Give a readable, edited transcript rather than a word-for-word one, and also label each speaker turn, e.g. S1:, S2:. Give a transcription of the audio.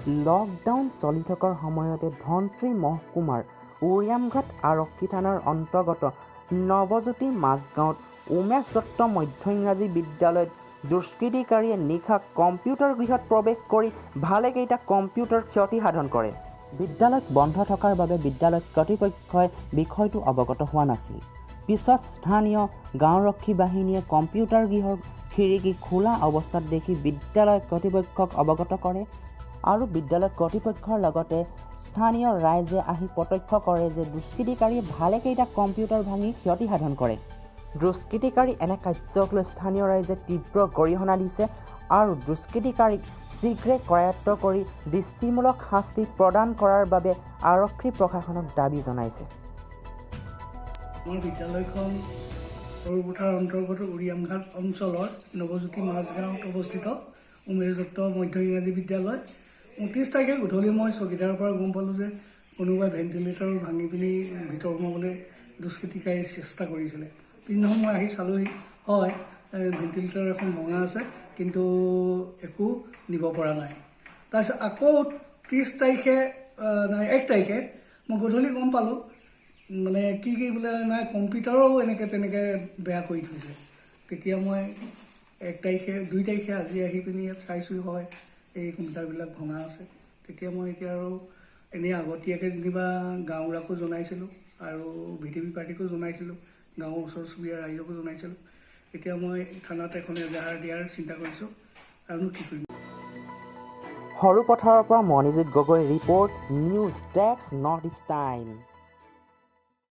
S1: Lockdown চলি থকাৰ সময়তে ধনশ্ৰী মহকুমাৰ উৰিয়ামঘাট আৰক্ষী থানাৰ অন্তৰ্গত নৱজ্যোতি মাজগাঁৱত উমেশ দত্ত মধ্য ইংৰাজী বিদ্যালয়ত দুষ্কৃতিকাৰীয়ে নিশা কম্পিউটাৰ গৃহত প্ৰৱেশ কৰি ভালেকেইটা কম্পিউটাৰ ক্ষতি সাধন কৰে। বিদ্যালয় বন্ধ থকাৰ বাবে বিদ্যালয় কৰ্তৃপক্ষই বিষয়টো অৱগত হোৱা নাছিল। পিছত স্থানীয় গাঁওৰক্ষী বাহিনীয়ে কম্পিউটাৰ গৃহৰ খিৰিকী খোলা অৱস্থাত দেখি বিদ্যালয় কৰ্তৃপক্ষক অৱগত কৰে আৰু বিদ্যালয় কৰ্তৃপক্ষৰ লগতে স্থানীয় ৰাইজে আহি প্ৰত্যক্ষ কৰে যে দুষ্কৃতিকাৰীয়ে ভালেকেইটা কম্পিউটাৰ ভাঙি ক্ষতি সাধন কৰে। দুষ্কৃতিকাৰী এনে কাৰ্যক লৈ স্থানীয় ৰাইজে তীব্ৰ গৰিহণা দিছে আৰু দুষ্কৃতিকাৰীক শীঘ্ৰে কৰায়ত্ব কৰি দৃষ্টিমূলক শাস্তি প্ৰদান কৰাৰ বাবে আৰক্ষী প্ৰশাসনক দাবী জনাইছে।
S2: আমাৰ বিদ্যালয়খন সৰুপথাৰ অন্তৰ্গত উৰিয়ামঘাট অঞ্চলৰ নৱজ্যোতি মাজগাঁৱত অৱস্থিত উমেশ দত্ত মধ্য ইংৰাজী বিদ্যালয়। 29 তাৰিখে গধূলি মই চকীদাৰৰ পৰা গম পালোঁ যে কোনোবাই ভেণ্টিলেটৰ ভাঙি পিনি ভিতৰ সোমাবলৈ দুষ্কৃতিকাৰীয়ে চেষ্টা কৰিছিলে। পিছদিনাখন মই আহি চালোহি, হয় ভেণ্টিলেটৰ এখন ভঙা আছে, কিন্তু একো নিব পৰা নাই। তাৰপিছত আকৌ 1 তাৰিখে মই গধূলি গম পালোঁ মানে কি বোলে নাই কম্পিউটাৰো তেনেকৈ বেয়া কৰি থৈছে। তেতিয়া মই 2 তাৰিখে আজি আহি পিনি ইয়াত চাইছোঁ, হয় এই কম্পিউটাৰবিলাক ভঙা আছে। তেতিয়া মই এতিয়া আৰু এনেই আগতীয়াকৈ যেনিবা গাঁওৰাকো জনাইছিলোঁ আৰু VTV পাৰ্টিকো জনাইছিলোঁ, গাঁৱৰ ওচৰ চুবুৰীয়া ৰাইজকো জনাইছিলোঁ। এতিয়া মই থানাত এখন এজাহাৰ দিয়াৰ চিন্তা কৰিছোঁ আৰু কি কৰিম।
S1: সৰুপথাৰৰ পৰা Manijit Gogoi report, news desk north east time.